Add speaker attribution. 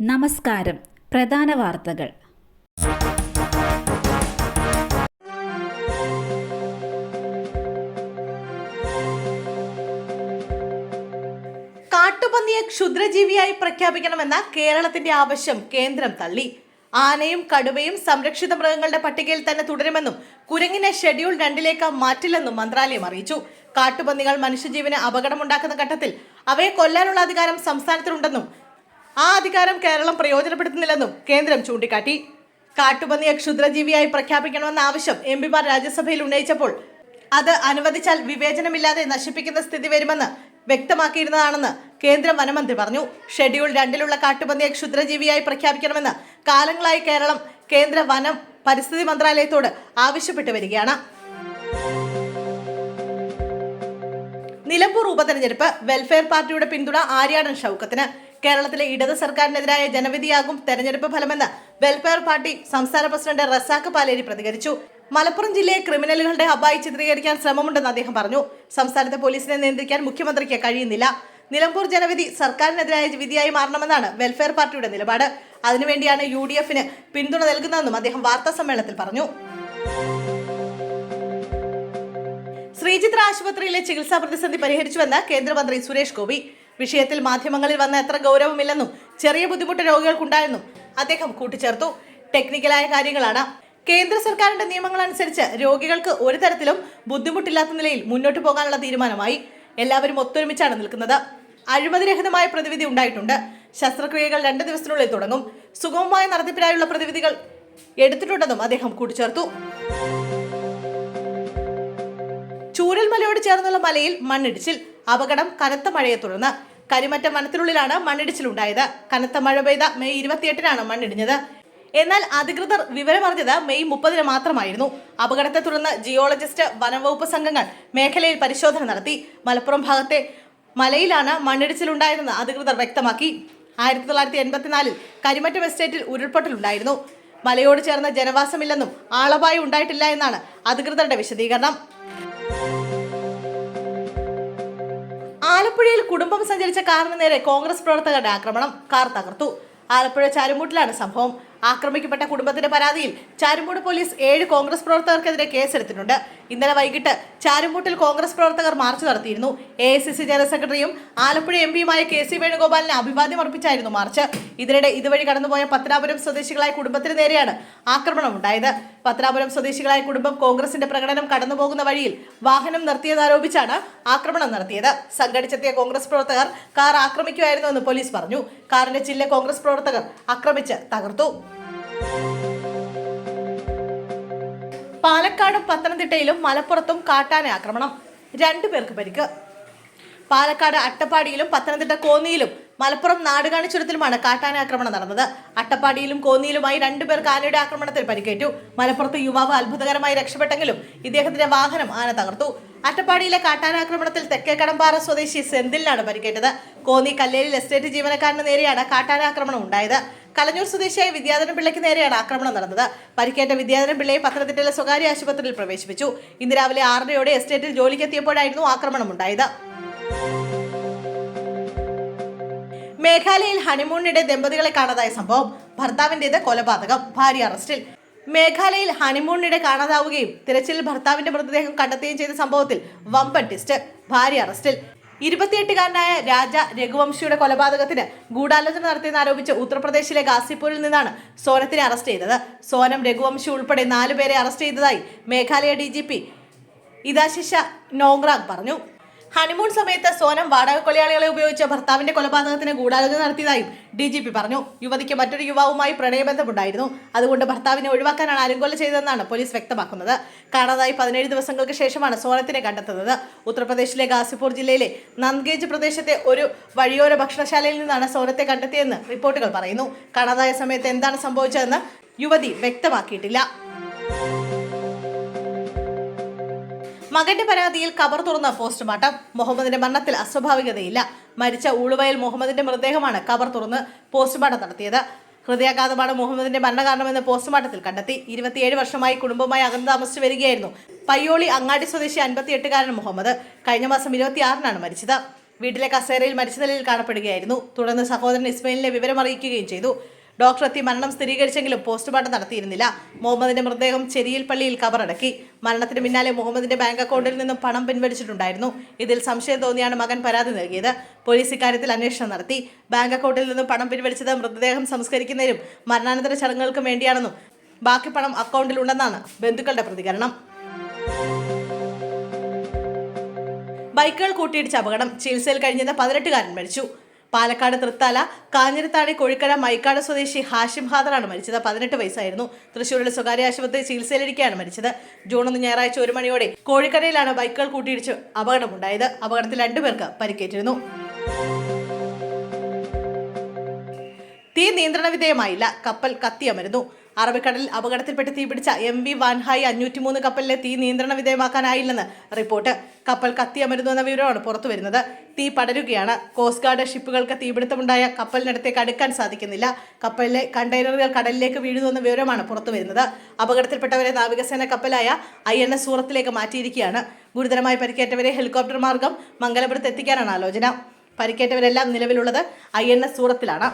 Speaker 1: നമസ്കാരം. പ്രധാന വാർത്തകൾ.
Speaker 2: കാട്ടുപന്നിയെ ക്ഷുദ്രജീവിയായി പ്രഖ്യാപിക്കണമെന്ന കേരളത്തിന്റെ ആവശ്യം കേന്ദ്രം തള്ളി. ആനയും കടുവയും സംരക്ഷിത മൃഗങ്ങളുടെ പട്ടികയിൽ തന്നെ തുടരുമെന്നും കുരങ്ങിനെ ഷെഡ്യൂൾ 2 മാറ്റില്ലെന്നും മന്ത്രാലയം അറിയിച്ചു. കാട്ടുപന്നികൾ മനുഷ്യജീവന് അപകടമുണ്ടാക്കുന്ന ഘട്ടത്തിൽ അവയെ കൊല്ലാനുള്ള അധികാരം സംസ്ഥാനത്തിനുണ്ടെന്നും ആ അധികാരം കേരളം പ്രയോജനപ്പെടുത്തുന്നില്ലെന്നും കേന്ദ്രം ചൂണ്ടിക്കാട്ടി. കാട്ടുപന്നിയെ ക്ഷുദ്രജീവിയായി പ്രഖ്യാപിക്കണമെന്ന ആവശ്യം എംപിമാർ രാജ്യസഭയിൽ ഉന്നയിച്ചപ്പോൾ അത് അനുവദിച്ചാൽ വിവേചനമില്ലാതെ നശിപ്പിക്കുന്ന സ്ഥിതി വരുമെന്ന് വ്യക്തമാക്കിയിരുന്നതാണെന്ന് കേന്ദ്ര വനമന്ത്രി പറഞ്ഞു. ഷെഡ്യൂൾ 2 കാട്ടുപന്നിയെ ക്ഷുദ്രജീവിയായി പ്രഖ്യാപിക്കണമെന്ന് കാലങ്ങളായി കേരളം കേന്ദ്ര വനം പരിസ്ഥിതി മന്ത്രാലയത്തോട് ആവശ്യപ്പെട്ടു വരികയാണ്. നിലമ്പൂർ ഉപതെരഞ്ഞെടുപ്പ്. വെൽഫെയർ പാർട്ടിയുടെ പിന്തുണ ആര്യാടൻ ഷൗക്കത്തിന്. കേരളത്തിലെ ഇടത് സർക്കാരിനെതിരായ ജനവിധിയാകും തെരഞ്ഞെടുപ്പ് ഫലമെന്ന് വെൽഫെയർ പാർട്ടി സംസ്ഥാന പ്രസിഡന്റ് റസാഖ് പാലേരി പ്രതികരിച്ചു. മലപ്പുറം ജില്ലയെ ക്രിമിനലുകളുടെ ഹബ്ബായി ചിത്രീകരിക്കാൻ ശ്രമമുണ്ടെന്ന് അദ്ദേഹം പറഞ്ഞു. സംസ്ഥാനത്തെ പോലീസിനെ നിയന്ത്രിക്കാൻ മുഖ്യമന്ത്രിക്ക് കഴിയുന്നില്ല. നിലമ്പൂർ ജനവിധി സർക്കാരിനെതിരായ വിധിയായി മാറണമെന്നാണ് വെൽഫെയർ പാർട്ടിയുടെ നിലപാട്. അതിനുവേണ്ടിയാണ് UDFന് പിന്തുണ നൽകുന്നതെന്നും അദ്ദേഹം വാർത്താ സമ്മേളനത്തിൽ പറഞ്ഞു. ശ്രീചിത്ര ആശുപത്രിയിലെ ചികിത്സാ പ്രതിസന്ധി പരിഹരിച്ചുവെന്ന് കേന്ദ്രമന്ത്രി സുരേഷ് ഗോപി. വിഷയത്തിൽ മാധ്യമങ്ങളിൽ വന്ന എത്ര ഗൗരവമില്ലെന്നും ചെറിയ ബുദ്ധിമുട്ട് രോഗികൾക്കുണ്ടായെന്നും അദ്ദേഹം കൂട്ടിച്ചേർത്തു. ടെക്നിക്കലായ കാര്യങ്ങളാണ്. കേന്ദ്ര സർക്കാരിന്റെ നിയമങ്ങൾ അനുസരിച്ച് രോഗികൾക്ക് ഒരു തരത്തിലും ബുദ്ധിമുട്ടില്ലാത്ത നിലയിൽ മുന്നോട്ട് പോകാനുള്ള തീരുമാനമായി. എല്ലാവരും ഒത്തൊരുമിച്ചാണ് നിൽക്കുന്നത്. അഴിമതിരഹിതമായ പ്രതിവിധി ഉണ്ടായിട്ടുണ്ട്. ശസ്ത്രക്രിയകൾ 2 ദിവസത്തിനുള്ളിൽ തുടങ്ങും. സുഗമമായ നടത്തിപ്പിനായുള്ള പ്രതിവിധികൾ എടുത്തിട്ടുണ്ടെന്നും അദ്ദേഹം കൂട്ടിച്ചേർത്തു. ചൂരൽമലയോട് ചേർന്നുള്ള മലയിൽ മണ്ണിടിച്ചിൽ. അപകടം കനത്ത മഴയെ തുടർന്ന്. കരിമറ്റം വനത്തിനുള്ളിലാണ് മണ്ണിടിച്ചിലുണ്ടായത്. കനത്ത മഴ പെയ്ത മെയ് 28-നാണ് മണ്ണിടിഞ്ഞത്. എന്നാൽ അധികൃതർ വിവരമറിഞ്ഞത് മെയ് 30-ന് മാത്രമായിരുന്നു. അപകടത്തെ തുടർന്ന് ജിയോളജിസ്റ്റ്, വനംവകുപ്പ് സംഘങ്ങൾ മേഖലയിൽ പരിശോധന നടത്തി. മലപ്പുറം ഭാഗത്തെ മലയിലാണ് മണ്ണിടിച്ചിലുണ്ടായതെന്ന് അധികൃതർ വ്യക്തമാക്കി. 1984-ൽ കരിമറ്റം എസ്റ്റേറ്റിൽ ഉരുൾപൊട്ടലുണ്ടായിരുന്നു. മലയോട് ചേർന്ന് ജനവാസമില്ലെന്നും ആളപായം ഉണ്ടായിട്ടില്ല എന്നാണ് അധികൃതരുടെ വിശദീകരണം. ആലപ്പുഴയിൽ കുടുംബം സഞ്ചരിച്ച കാറിന് നേരെ കോൺഗ്രസ് പ്രവർത്തകരുടെ ആക്രമണം. കാർ തകർത്തു. ആലപ്പുഴ ചാരുമൂട്ടിലാണ് സംഭവം. ആക്രമിക്കപ്പെട്ട കുടുംബത്തിന്റെ പരാതിയിൽ ചാരുമൂട് പോലീസ് 7 കോൺഗ്രസ് പ്രവർത്തകർക്കെതിരെ കേസെടുത്തിട്ടുണ്ട്. ഇന്നലെ വൈകിട്ട് ചാരുമൂട്ടിൽ കോൺഗ്രസ് പ്രവർത്തകർ മാർച്ച് നടത്തിയിരുന്നു. AICC ജനറൽ സെക്രട്ടറിയും ആലപ്പുഴ MPയുമായ KC വേണുഗോപാലിന് അഭിവാദ്യം അർപ്പിച്ചായിരുന്നു മാർച്ച്. ഇതിനിടെ ഇതുവഴി കടന്നുപോയ പത്തനാപുരം സ്വദേശികളായ കുടുംബത്തിന് നേരെയാണ് ആക്രമണം ഉണ്ടായത്. പത്തനാപുരം സ്വദേശികളായ കുടുംബം കോൺഗ്രസിന്റെ പ്രകടനം കടന്നുപോകുന്ന വഴിയിൽ വാഹനം നിർത്തിയതാരോപിച്ചാണ് ആക്രമണം നടത്തിയത്. സംഘടിച്ചെത്തിയ കോൺഗ്രസ് പ്രവർത്തകർ കാർ ആക്രമിക്കുകയായിരുന്നുവെന്ന് പോലീസ് പറഞ്ഞു. കാറിന്റെ ചില്ല കോൺഗ്രസ് പ്രവർത്തകർ ആക്രമിച്ച് തകർത്തു. പാലക്കാടും പത്തനംതിട്ടയിലും മലപ്പുറത്തും കാട്ടാന ആക്രമണം. 2 പേർക്ക് പരിക്ക്. പാലക്കാട് അട്ടപ്പാടിയിലും പത്തനംതിട്ട കോന്നിയിലും മലപ്പുറം നാടുകാണി ചുരത്തിലുമാണ് കാട്ടാന ആക്രമണം നടന്നത്. അട്ടപ്പാടിയിലും കോന്നിയിലുമായി 2 പേർക്ക് ആനയുടെ ആക്രമണത്തിൽ പരിക്കേറ്റു. മലപ്പുറത്ത് യുവാവ് അത്ഭുതകരമായി രക്ഷപ്പെട്ടെങ്കിലും ഇദ്ദേഹത്തിന്റെ വാഹനം ആന തകർത്തു. അട്ടപ്പാടിയിലെ കാട്ടാനാക്രമണത്തിൽ തെക്കേക്കടമ്പാറ സ്വദേശി സെന്തിലിനാണ് പരിക്കേറ്റത്. കോന്നി കല്ലേലിൽ എസ്റ്റേറ്റ് ജീവനക്കാരന് നേരെയാണ് കാട്ടാനാക്രമണം ഉണ്ടായത്. കലഞ്ഞൂർ സ്വദേശിയായ വിദ്യാധരൻ പിള്ളയ്ക്ക് നേരെയാണ് ആക്രമണം നടന്നത്. പരിക്കേറ്റ വിദ്യാധരൻ പിള്ളയെ പത്തനംതിട്ടയിലെ സ്വകാര്യ ആശുപത്രിയിൽ പ്രവേശിപ്പിച്ചു. ഇന്ന് രാവിലെ 6:30 എസ്റ്റേറ്റിൽ ജോലിക്കെത്തിയപ്പോഴായിരുന്നു ആക്രമണം ഉണ്ടായത്. മേഘാലയയിൽ ഹണിമൂണിനിടെ ദമ്പതികളെ കാണാതായ സംഭവം. ഭർത്താവിന്റേത് കൊലപാതകം. ഭാര്യ അറസ്റ്റിൽ. മേഘാലയയിൽ ഹണിമൂണിനിടെ കാണാതാവുകയും തിരച്ചിലിൽ ഭർത്താവിന്റെ മൃതദേഹം കണ്ടെത്തുകയും ചെയ്ത സംഭവത്തിൽ വമ്പൻ ട്വിസ്റ്റ്. ഭാര്യ അറസ്റ്റിൽ. 28-കാരനായ രാജ രഘുവംശിയുടെ കൊലപാതകത്തിന് ഗൂഢാലോചന നടത്തിയെന്നാരോപിച്ച് ഉത്തർപ്രദേശിലെ ഗാസിപൂരിൽ നിന്നാണ് സോനത്തിനെ അറസ്റ്റ് ചെയ്തത്. സോനം, രഘുവംശി ഉൾപ്പെടെ 4 പേരെ അറസ്റ്റ് ചെയ്തതായി മേഘാലയ DGP ഇദാശിഷ നോങ്റാങ് പറഞ്ഞു. ഹണിമൂൺ സമയത്ത് സോനം വാടക കൊലയാളികളെ ഉപയോഗിച്ച് ഭർത്താവിന്റെ കൊലപാതകത്തിന് ഗൂഢാലോചന നടത്തിയതായും DGP പറഞ്ഞു. യുവതിക്ക് മറ്റൊരു യുവാവുമായി പ്രണയബന്ധമുണ്ടായിരുന്നു. അതുകൊണ്ട് ഭർത്താവിനെ ഒഴിവാക്കാനാണ് അലങ്കോല ചെയ്തതെന്നാണ് പോലീസ് വ്യക്തമാക്കുന്നത്. കാണാതായി 17 ദിവസങ്ങൾക്ക് ശേഷമാണ് സോനത്തിനെ കണ്ടെത്തുന്നത്. ഉത്തർപ്രദേശിലെ ഗാസിപൂർ ജില്ലയിലെ നന്ദ്ഗേജ് പ്രദേശത്തെ ഒരു വഴിയോര ഭക്ഷണശാലയിൽ നിന്നാണ് സോനത്തെ കണ്ടെത്തിയതെന്ന് റിപ്പോർട്ടുകൾ പറയുന്നു. കാണാതായ സമയത്ത് എന്താണ് സംഭവിച്ചതെന്ന് യുവതി വ്യക്തമാക്കിയിട്ടില്ല. മകന്റെ പരാതിയിൽ കബർ തുറന്ന പോസ്റ്റ്മോർട്ടം. മുഹമ്മദിന്റെ മരണത്തിൽ അസ്വാഭാവികതയില്ല. മരിച്ച ഊളുവയൽ മുഹമ്മദിന്റെ മൃതദേഹമാണ് കബർ തുറന്ന് പോസ്റ്റ്മോർട്ടം നടത്തിയത്. ഹൃദയാഘാതമാണ് മുഹമ്മദിന്റെ മരണകാരണമെന്ന് പോസ്റ്റ്മോർട്ടത്തിൽ കണ്ടെത്തി. 27 വർഷമായി കുടുംബമായി അകന്നു താമസിച്ചു വരികയായിരുന്നു പയ്യോളി അങ്ങാടി സ്വദേശി 58-കാരൻ മുഹമ്മദ്. കഴിഞ്ഞ മാസം 26-നാണ് മരിച്ചത്. വീട്ടിലെ കസേരയിൽ മരിച്ച നിലയിൽ കാണപ്പെടുകയായിരുന്നു. തുടർന്ന് സഹോദരൻ ഇസ്മയിലിനെ വിവരം അറിയിക്കുകയും ചെയ്തു. ഡോക്ടർ എത്തി മരണം സ്ഥിരീകരിച്ചെങ്കിലും പോസ്റ്റ്മോർട്ടം നടത്തിയിരുന്നില്ല. മുഹമ്മദിന്റെ മൃതദേഹം ചെരിയിൽ പള്ളിയിൽ കബറടക്കി. മരണത്തിന് പിന്നാലെ മുഹമ്മദിന്റെ ബാങ്ക് അക്കൗണ്ടിൽ നിന്നും പണം പിൻവലിച്ചിട്ടുണ്ടായിരുന്നു. ഇതിൽ സംശയം തോന്നിയാണ് മകൻ പരാതി നൽകിയത്. പോലീസ് ഇക്കാര്യത്തിൽ അന്വേഷണം നടത്തി. ബാങ്ക് അക്കൗണ്ടിൽ നിന്നും പണം പിൻവലിച്ചത് മൃതദേഹം സംസ്കരിക്കുന്നതിനും മരണാനന്തര ചടങ്ങുകൾക്കും വേണ്ടിയാണെന്നും ബാക്കി പണം അക്കൗണ്ടിലുണ്ടെന്നാണ് ബന്ധുക്കളുടെ പ്രതികരണം. ബൈക്കുകൾ കൂട്ടിയിടിച്ച അപകടം. ചികിത്സയിൽ കഴിഞ്ഞത് 18കാരൻ മരിച്ചു. പാലക്കാട് തൃത്താല കാഞ്ഞിരത്താണി കോഴിക്കര മൈക്കാട് സ്വദേശി ഹാഷിം ഹാദറാണ് മരിച്ചത്. 18 വയസ്സായിരുന്നു. തൃശ്ശൂരിലെ സ്വകാര്യ ആശുപത്രി ചികിത്സയിലിരിക്കെയാണ് മരിച്ചത്. ജൂൺ 1 ഞായറാഴ്ച 1 മണിയോടെ കോഴിക്കരയിലാണ് ബൈക്കുകൾ കൂട്ടിയിടിച്ച് അപകടമുണ്ടായത്. അപകടത്തിൽ 2 പേർക്ക് പരിക്കേറ്റിരുന്നു. തീ നിയന്ത്രണ വിധേയമായില്ല. കപ്പൽ കത്തിയമരുന്നു. അറബിക്കടലിൽ അപകടത്തിൽപ്പെട്ട് തീപിടിച്ച MV വാൻഹായ് 503 കപ്പലിലെ തീ നിയന്ത്രണ വിധേയമാക്കാനായില്ലെന്ന് റിപ്പോർട്ട്. കപ്പൽ കത്തിയമരുന്നു എന്ന വിവരമാണ് പുറത്തുവരുന്നത്. തീ പടരുകയാണ്. കോസ്റ്റ് ഗാർഡ് ഷിപ്പുകൾക്ക് തീപിടുത്തമുണ്ടായ കപ്പലിനടുത്തേക്ക് അടുക്കാൻ സാധിക്കുന്നില്ല. കപ്പലിലെ കണ്ടെയ്നറുകൾ കടലിലേക്ക് വീഴുന്നുവെന്ന വിവരമാണ് പുറത്തുവരുന്നത്. അപകടത്തിൽപ്പെട്ടവരെ നാവികസേന കപ്പലായ INS സൂറത്തിലേക്ക് മാറ്റിയിരിക്കുകയാണ്. ഗുരുതരമായി പരിക്കേറ്റവരെ ഹെലികോപ്റ്റർ മാർഗം മംഗലപുരത്ത് എത്തിക്കാനാണ് ആലോചന. പരിക്കേറ്റവരെല്ലാം നിലവിലുള്ളത് INS സൂറത്തിലാണ്.